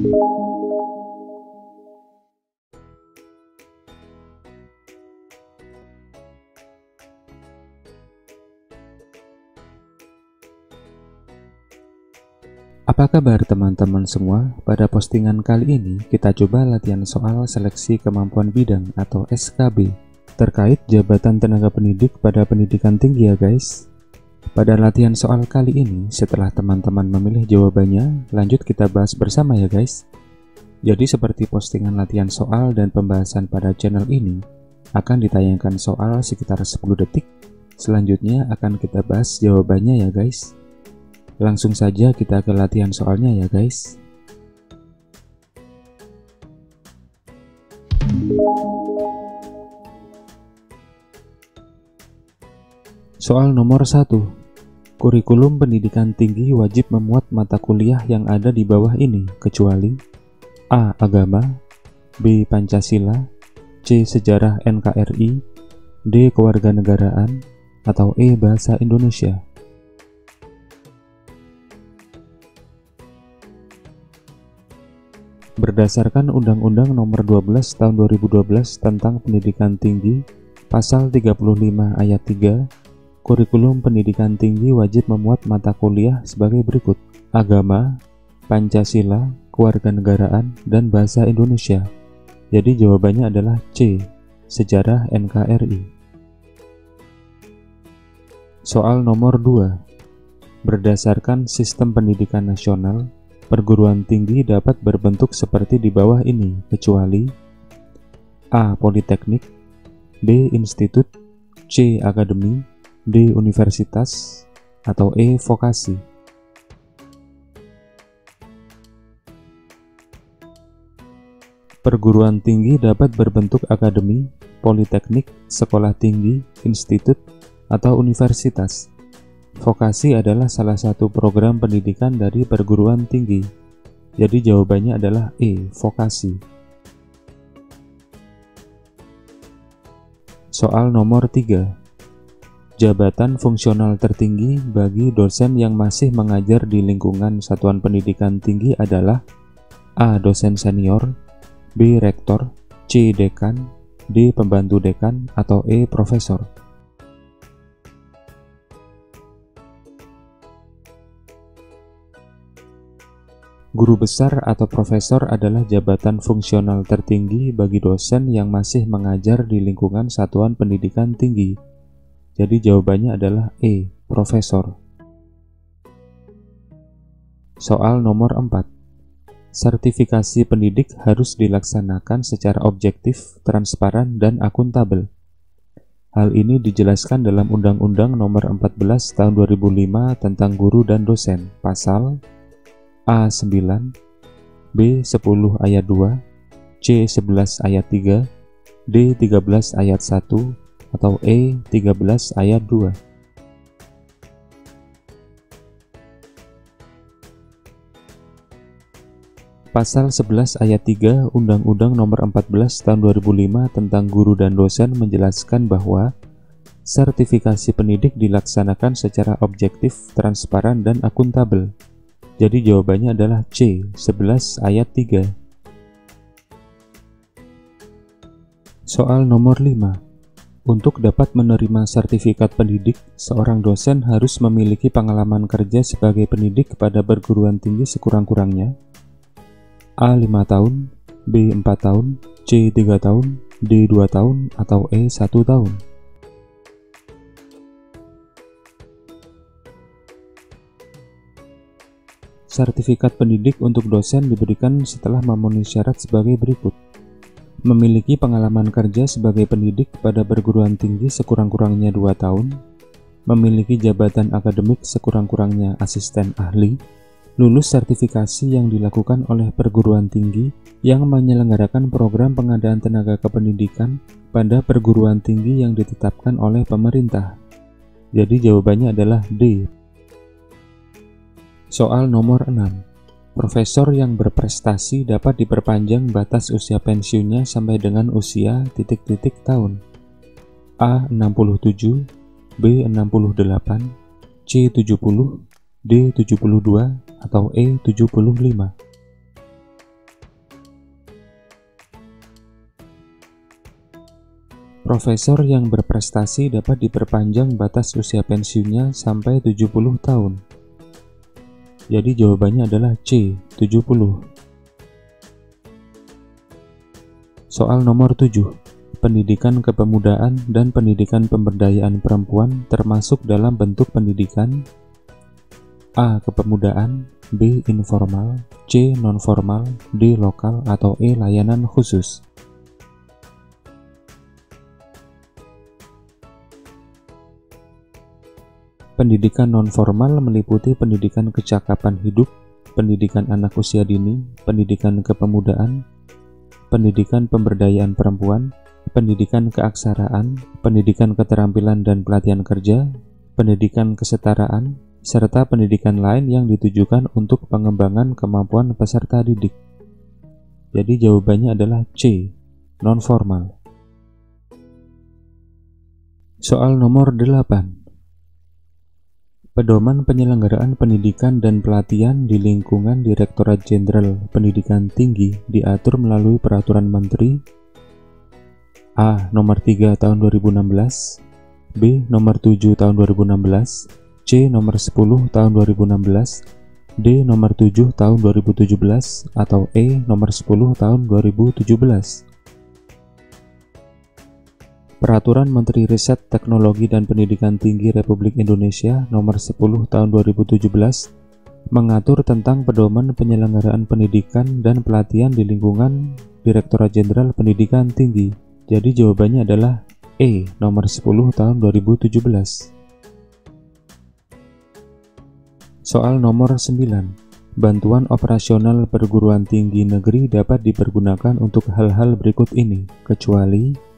Apa kabar teman-teman semua? Pada postingan kali ini kita coba latihan soal seleksi kemampuan bidang atau SKB terkait jabatan tenaga pendidik pada pendidikan tinggi ya guys. Pada latihan soal kali ini, setelah teman-teman memilih jawabannya, lanjut kita bahas bersama ya guys. Jadi seperti postingan latihan soal dan pembahasan pada channel ini, akan ditayangkan soal sekitar 10 detik. Selanjutnya akan kita bahas jawabannya ya guys. Langsung saja kita ke latihan soalnya ya guys. Soal nomor 1. Kurikulum pendidikan tinggi wajib memuat mata kuliah yang ada di bawah ini, kecuali A. Agama, B. Pancasila, C. Sejarah NKRI, D. Kewarganegaraan, atau E. Bahasa Indonesia. Berdasarkan Undang-Undang Nomor 12 Tahun 2012 tentang Pendidikan Tinggi, Pasal 35 Ayat 3, kurikulum pendidikan tinggi wajib memuat mata kuliah sebagai berikut: Agama, Pancasila, Kewarganegaraan, dan Bahasa Indonesia. Jadi jawabannya adalah C. Sejarah NKRI. Soal nomor 2. Berdasarkan Sistem Pendidikan Nasional, perguruan tinggi dapat berbentuk seperti di bawah ini, kecuali A. Politeknik, B. Institut, C. Akademi, D. Universitas, atau E. Vokasi. Perguruan tinggi dapat berbentuk akademi, politeknik, sekolah tinggi, institut, atau universitas. Vokasi adalah salah satu program pendidikan dari perguruan tinggi. Jadi jawabannya adalah E. Vokasi. Soal nomor 3. Jabatan fungsional tertinggi bagi dosen yang masih mengajar di lingkungan satuan pendidikan tinggi adalah A. Dosen senior, B. Rektor, C. Dekan, D. Pembantu dekan, atau E. Profesor. Guru besar atau profesor adalah jabatan fungsional tertinggi bagi dosen yang masih mengajar di lingkungan satuan pendidikan tinggi. Jadi jawabannya adalah E. Profesor. Soal nomor 4. Sertifikasi pendidik harus dilaksanakan secara objektif, transparan, dan akuntabel. Hal ini dijelaskan dalam Undang-Undang Nomor 14 Tahun 2005 tentang Guru dan Dosen, Pasal A. 9, B. 10 ayat 2, C. 11 ayat 3, D. 13 ayat 1, atau E. 13 ayat 2. Pasal 11 ayat 3 Undang-Undang Nomor 14 Tahun 2005 tentang Guru dan Dosen menjelaskan bahwa sertifikasi pendidik dilaksanakan secara objektif, transparan, dan akuntabel. Jadi jawabannya adalah C. 11 ayat 3. Soal nomor 5. Untuk dapat menerima sertifikat pendidik, seorang dosen harus memiliki pengalaman kerja sebagai pendidik pada perguruan tinggi sekurang-kurangnya A. 5 tahun, B. 4 tahun, C. 3 tahun, D. 2 tahun, atau E. 1 tahun. Sertifikat pendidik untuk dosen diberikan setelah memenuhi syarat sebagai berikut: memiliki pengalaman kerja sebagai pendidik pada perguruan tinggi sekurang-kurangnya 2 tahun, memiliki jabatan akademik sekurang-kurangnya asisten ahli, lulus sertifikasi yang dilakukan oleh perguruan tinggi yang menyelenggarakan program pengadaan tenaga kependidikan pada perguruan tinggi yang ditetapkan oleh pemerintah. Jadi jawabannya adalah D. Soal nomor 6. Profesor yang berprestasi dapat diperpanjang batas usia pensiunnya sampai dengan usia ... tahun. A. 67, B. 68, C. 70, D. 72, atau E. 75. Profesor yang berprestasi dapat diperpanjang batas usia pensiunnya sampai 70 tahun. Jadi jawabannya adalah C, 70. Soal nomor 7. Pendidikan kepemudaan dan pendidikan pemberdayaan perempuan termasuk dalam bentuk pendidikan A. Kepemudaan, B. Informal, C. Nonformal, D. Lokal, atau E. Layanan khusus. Pendidikan nonformal meliputi pendidikan kecakapan hidup, pendidikan anak usia dini, pendidikan kepemudaan, pendidikan pemberdayaan perempuan, pendidikan keaksaraan, pendidikan keterampilan dan pelatihan kerja, pendidikan kesetaraan, serta pendidikan lain yang ditujukan untuk pengembangan kemampuan peserta didik. Jadi jawabannya adalah C, nonformal. Soal nomor 8. Pedoman penyelenggaraan pendidikan dan pelatihan di lingkungan Direktorat Jenderal Pendidikan Tinggi diatur melalui Peraturan Menteri A. Nomor 3 Tahun 2016, B. Nomor 7 Tahun 2016, C. Nomor 10 Tahun 2016, D. Nomor 7 Tahun 2017, atau E. Nomor 10 Tahun 2017. Peraturan Menteri Riset, Teknologi dan Pendidikan Tinggi Republik Indonesia Nomor 10 Tahun 2017 mengatur tentang pedoman penyelenggaraan pendidikan dan pelatihan di lingkungan Direktorat Jenderal Pendidikan Tinggi. Jadi jawabannya adalah E, Nomor 10 Tahun 2017. Soal nomor 9. Bantuan operasional perguruan tinggi negeri dapat dipergunakan untuk hal-hal berikut ini, kecuali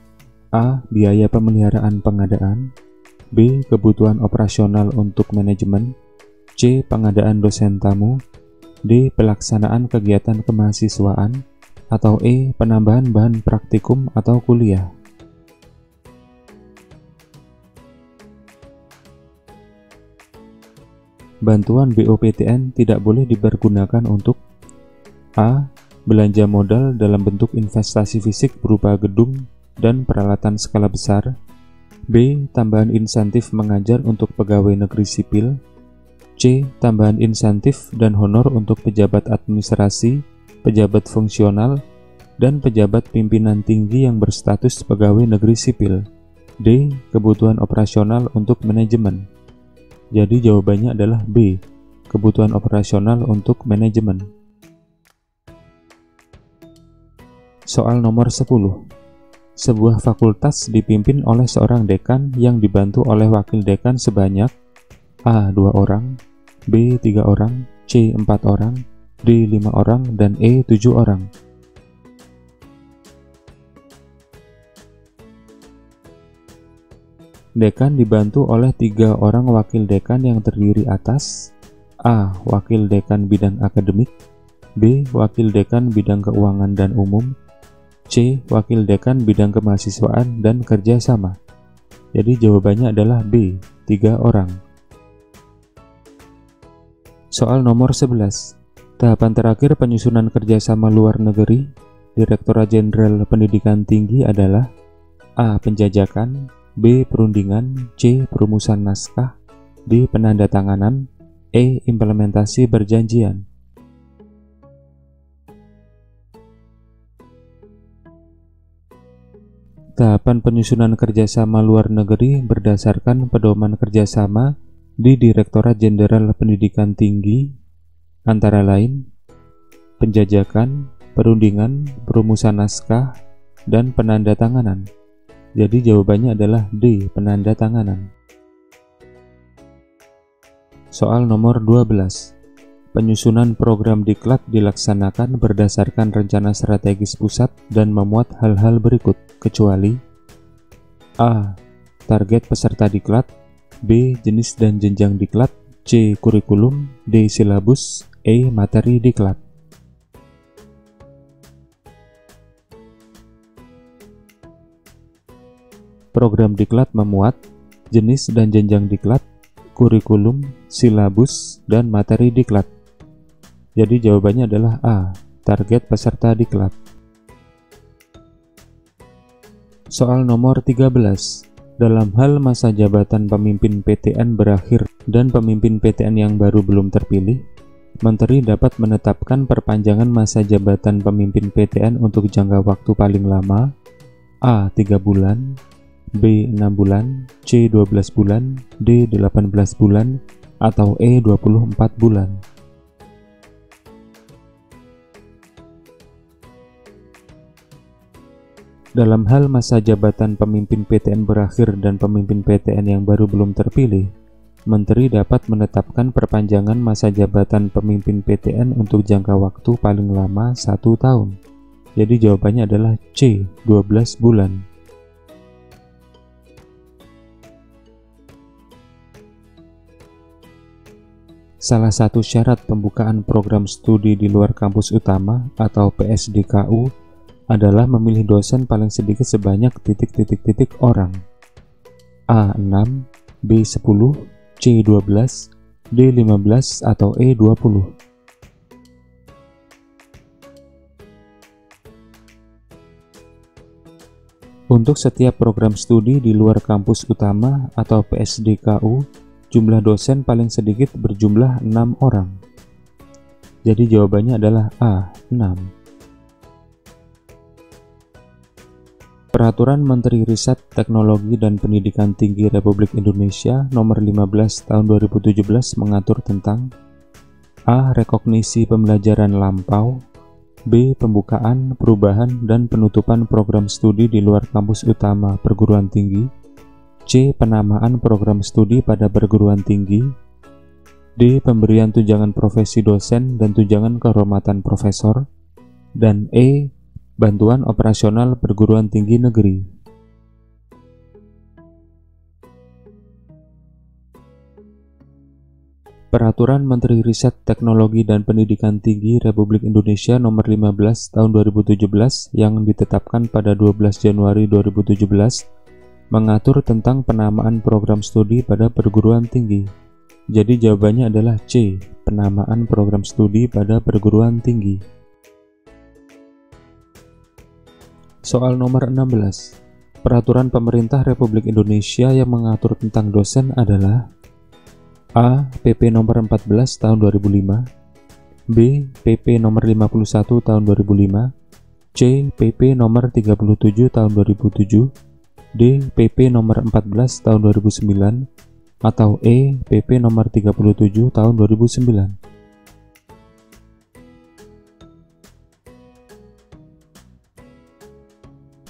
A. Biaya pemeliharaan pengadaan, B. Kebutuhan operasional untuk manajemen, C. Pengadaan dosen tamu, D. Pelaksanaan kegiatan kemahasiswaan, atau E. Penambahan bahan praktikum atau kuliah. Bantuan BOPTN tidak boleh dipergunakan untuk A. Belanja modal dalam bentuk investasi fisik berupa gedung dan peralatan skala besar, B. Tambahan insentif mengajar untuk pegawai negeri sipil, C. Tambahan insentif dan honor untuk pejabat administrasi, pejabat fungsional, dan pejabat pimpinan tinggi yang berstatus pegawai negeri sipil, D. Kebutuhan operasional untuk manajemen. Jadi jawabannya adalah B. Kebutuhan operasional untuk manajemen. Soal nomor 10. Sebuah fakultas dipimpin oleh seorang dekan yang dibantu oleh wakil dekan sebanyak A. 2 orang, B. 3 orang, C. 4 orang, D. 5 orang, dan E. 7 orang. Dekan dibantu oleh 3 orang wakil dekan yang terdiri atas A. Wakil dekan bidang akademik, B. Wakil dekan bidang keuangan dan umum, C. Wakil dekan bidang kemahasiswaan dan kerjasama. Jadi jawabannya adalah B. 3 orang. Soal nomor 11. Tahapan terakhir penyusunan kerjasama luar negeri Direktorat Jenderal Pendidikan Tinggi adalah A. Penjajakan, B. Perundingan, C. Perumusan naskah, D. Penandatanganan, E. Implementasi perjanjian. Tahapan penyusunan kerjasama luar negeri berdasarkan pedoman kerjasama di Direktorat Jenderal Pendidikan Tinggi antara lain penjajakan, perundingan, perumusan naskah, dan penandatanganan. Jadi jawabannya adalah D, penandatanganan. Soal nomor 12. Penyusunan program diklat dilaksanakan berdasarkan rencana strategis pusat dan memuat hal-hal berikut, kecuali A. Target peserta diklat, B. Jenis dan jenjang diklat, C. Kurikulum, D. Silabus, E. Materi diklat. Program diklat memuat jenis dan jenjang diklat, kurikulum, silabus, dan materi diklat. Jadi jawabannya adalah A. Target peserta diklat. Soal nomor 13. Dalam hal masa jabatan pemimpin PTN berakhir dan pemimpin PTN yang baru belum terpilih, Menteri dapat menetapkan perpanjangan masa jabatan pemimpin PTN untuk jangka waktu paling lama A. 3 bulan, B. 6 bulan, C. 12 bulan, D. 18 bulan, atau E. 24 bulan. Dalam hal masa jabatan pemimpin PTN berakhir dan pemimpin PTN yang baru belum terpilih, Menteri dapat menetapkan perpanjangan masa jabatan pemimpin PTN untuk jangka waktu paling lama 1 tahun. Jadi jawabannya adalah C, 12 bulan. Salah satu syarat pembukaan program studi di luar kampus utama atau PSDKU adalah memilih dosen paling sedikit sebanyak titik-titik-titik orang. A6, B10, C12, D15, atau E20. Untuk setiap program studi di luar kampus utama atau PSDKU, jumlah dosen paling sedikit berjumlah 6 orang. Jadi jawabannya adalah A, 6. Peraturan Menteri Riset, Teknologi, dan Pendidikan Tinggi Republik Indonesia Nomor 15 Tahun 2017 mengatur tentang A. Rekognisi pembelajaran lampau, B. Pembukaan, perubahan, dan penutupan program studi di luar kampus utama perguruan tinggi, C. Penamaan program studi pada perguruan tinggi, D. Pemberian tunjangan profesi dosen dan tunjangan kehormatan profesor, dan E. Bantuan operasional perguruan tinggi negeri. Peraturan Menteri Riset, Teknologi, dan Pendidikan Tinggi Republik Indonesia Nomor 15 Tahun 2017 yang ditetapkan pada 12 Januari 2017 mengatur tentang penamaan program studi pada perguruan tinggi. Jadi jawabannya adalah C, penamaan program studi pada perguruan tinggi. Soal nomor 16. Peraturan Pemerintah Republik Indonesia yang mengatur tentang dosen adalah A. PP nomor 14 tahun 2005, B. PP nomor 51 tahun 2005, C. PP nomor 37 tahun 2007, D. PP nomor 14 tahun 2009, atau E. PP nomor 37 tahun 2009.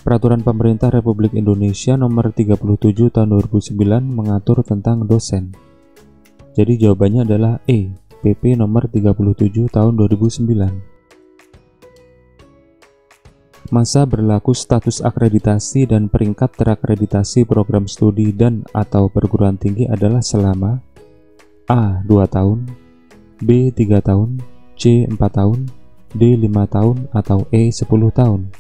Peraturan Pemerintah Republik Indonesia Nomor 37 Tahun 2009 mengatur tentang dosen. Jadi jawabannya adalah E, PP Nomor 37 Tahun 2009. Masa berlaku status akreditasi dan peringkat terakreditasi program studi dan atau perguruan tinggi adalah selama A. 2 tahun, B. 3 tahun, C. 4 tahun, D. 5 tahun, atau E. 10 tahun.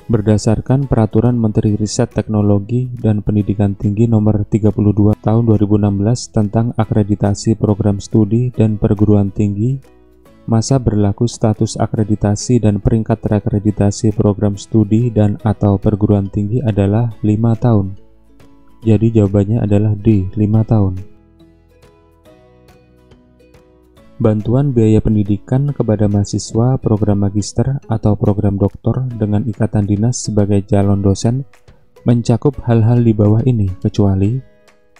Berdasarkan Peraturan Menteri Riset, Teknologi, dan Pendidikan Tinggi Nomor 32 Tahun 2016 tentang akreditasi program studi dan perguruan tinggi, masa berlaku status akreditasi dan peringkat terakreditasi program studi dan atau perguruan tinggi adalah 5 tahun. Jadi jawabannya adalah D, 5 tahun. Bantuan biaya pendidikan kepada mahasiswa program magister atau program doktor dengan ikatan dinas sebagai calon dosen mencakup hal-hal di bawah ini kecuali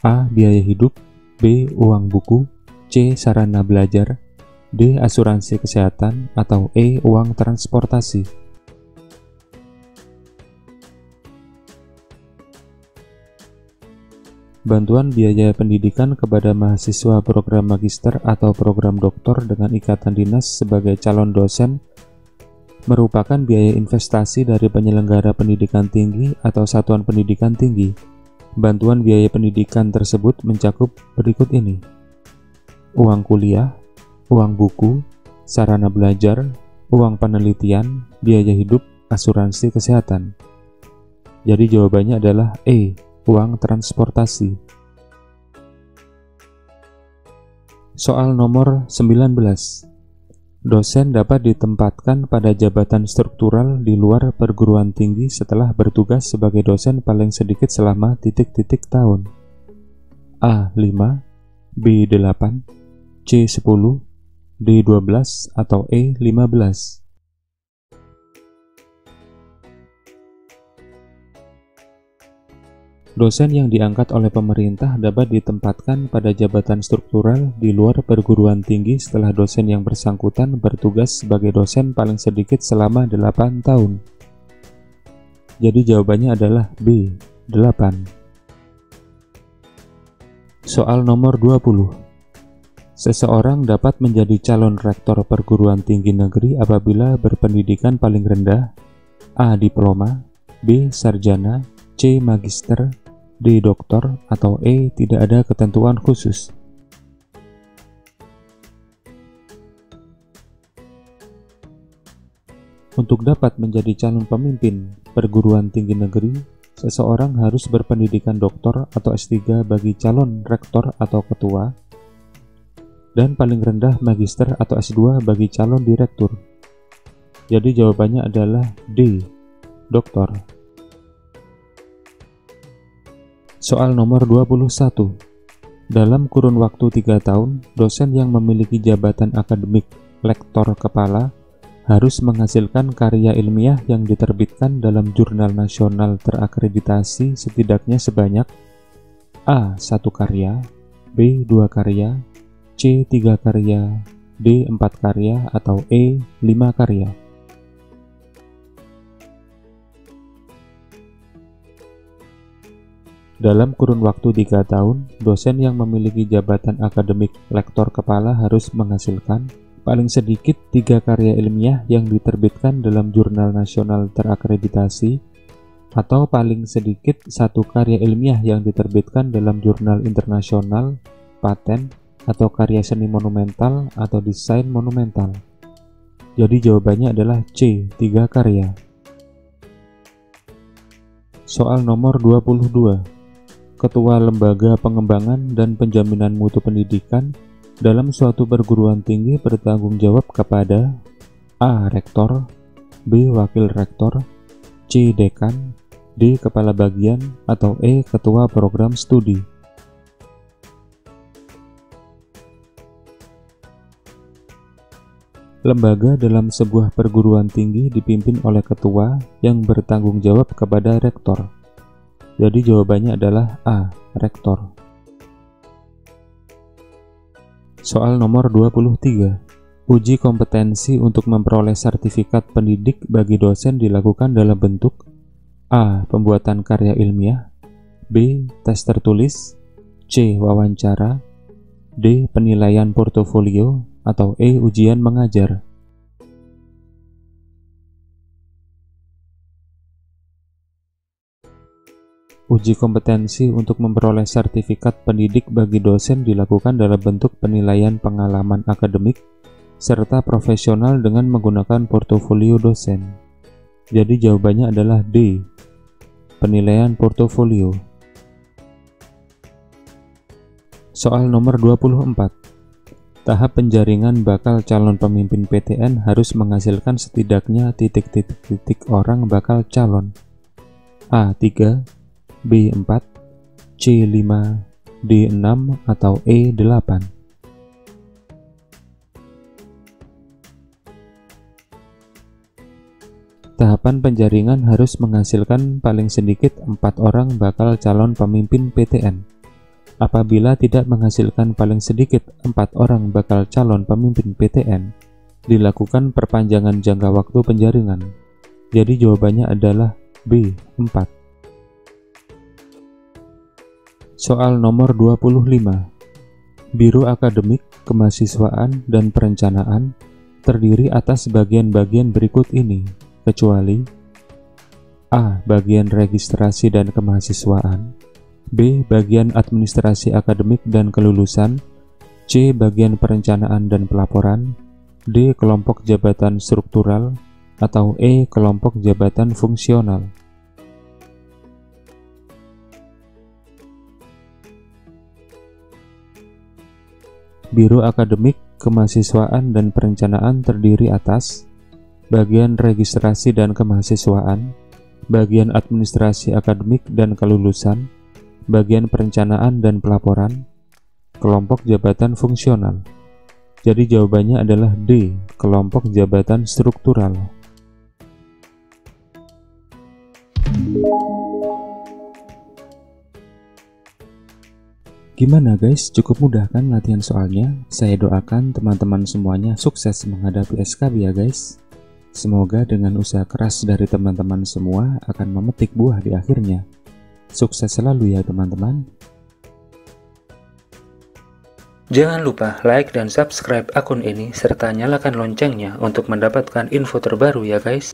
A. Biaya hidup, B. Uang buku, C. Sarana belajar, D. Asuransi kesehatan, atau E. Uang transportasi. Bantuan biaya pendidikan kepada mahasiswa program magister atau program doktor dengan ikatan dinas sebagai calon dosen merupakan biaya investasi dari penyelenggara pendidikan tinggi atau satuan pendidikan tinggi. Bantuan biaya pendidikan tersebut mencakup berikut ini: uang kuliah, uang buku, sarana belajar, uang penelitian, biaya hidup, asuransi kesehatan. Jadi jawabannya adalah E, uang transportasi. Soal nomor 19. Dosen dapat ditempatkan pada jabatan struktural di luar perguruan tinggi setelah bertugas sebagai dosen paling sedikit selama titik-titik tahun. A. 5, B. 8, C. 10, D. 12, atau E. 15. Dosen yang diangkat oleh pemerintah dapat ditempatkan pada jabatan struktural di luar perguruan tinggi setelah dosen yang bersangkutan bertugas sebagai dosen paling sedikit selama 8 tahun. Jadi jawabannya adalah B. 8. Soal nomor 20. Seseorang dapat menjadi calon rektor perguruan tinggi negeri apabila berpendidikan paling rendah A. Diploma, B. Sarjana, C. Magister, D. Doktor, atau E. Tidak ada ketentuan khusus. Untuk dapat menjadi calon pemimpin perguruan tinggi negeri, seseorang harus berpendidikan doktor atau S3 bagi calon rektor atau ketua, dan paling rendah magister atau S2 bagi calon direktur. Jadi jawabannya adalah D. Doktor. Soal nomor 21. Dalam kurun waktu 3 tahun, dosen yang memiliki jabatan akademik lektor kepala harus menghasilkan karya ilmiah yang diterbitkan dalam jurnal nasional terakreditasi setidaknya sebanyak A. 1 karya, B. 2 karya, C. 3 karya, D. 4 karya, atau E. 5 karya. Dalam kurun waktu 3 tahun, dosen yang memiliki jabatan akademik lektor kepala harus menghasilkan paling sedikit 3 karya ilmiah yang diterbitkan dalam jurnal nasional terakreditasi, atau paling sedikit 1 karya ilmiah yang diterbitkan dalam jurnal internasional, paten, atau karya seni monumental atau desain monumental. Jadi jawabannya adalah C. 3 karya. Soal nomor 22. Ketua Lembaga Pengembangan dan Penjaminan Mutu Pendidikan dalam suatu perguruan tinggi bertanggung jawab kepada A. Rektor, B. Wakil Rektor, C. Dekan, D. Kepala Bagian, atau E. Ketua Program Studi. Lembaga dalam sebuah perguruan tinggi dipimpin oleh ketua yang bertanggung jawab kepada rektor. Jadi jawabannya adalah A. Rektor. Soal nomor 23. Uji kompetensi untuk memperoleh sertifikat pendidik bagi dosen dilakukan dalam bentuk A. Pembuatan karya ilmiah, B. Tes tertulis, C. Wawancara, D. Penilaian portofolio, atau E. Ujian mengajar. Uji kompetensi untuk memperoleh sertifikat pendidik bagi dosen dilakukan dalam bentuk penilaian pengalaman akademik serta profesional dengan menggunakan portofolio dosen. Jadi jawabannya adalah D. Penilaian portofolio. Soal nomor 24. Tahap penjaringan bakal calon pemimpin PTN harus menghasilkan setidaknya titik-titik orang bakal calon. A3, B4, C5, D6, atau E8. Tahapan penjaringan harus menghasilkan paling sedikit 4 orang bakal calon pemimpin PTN. Apabila tidak menghasilkan paling sedikit 4 orang bakal calon pemimpin PTN, dilakukan perpanjangan jangka waktu penjaringan. Jadi jawabannya adalah B4. Soal nomor 25. Biro Akademik, Kemahasiswaan, dan Perencanaan terdiri atas bagian-bagian berikut ini, kecuali A. Bagian registrasi dan kemahasiswaan, B. Bagian administrasi akademik dan kelulusan, C. Bagian perencanaan dan pelaporan, D. Kelompok jabatan struktural, atau E. Kelompok jabatan fungsional. Biro Akademik, Kemahasiswaan dan perencanaan terdiri atas bagian registrasi dan kemahasiswaan, bagian administrasi akademik dan kelulusan, bagian perencanaan dan pelaporan, kelompok jabatan fungsional. Jadi jawabannya adalah D, kelompok jabatan struktural. Gimana guys, cukup mudah kan latihan soalnya? Saya doakan teman-teman semuanya sukses menghadapi SKB ya guys. Semoga dengan usaha keras dari teman-teman semua akan memetik buah di akhirnya. Sukses selalu ya teman-teman. Jangan lupa like dan subscribe akun ini serta nyalakan loncengnya untuk mendapatkan info terbaru ya guys.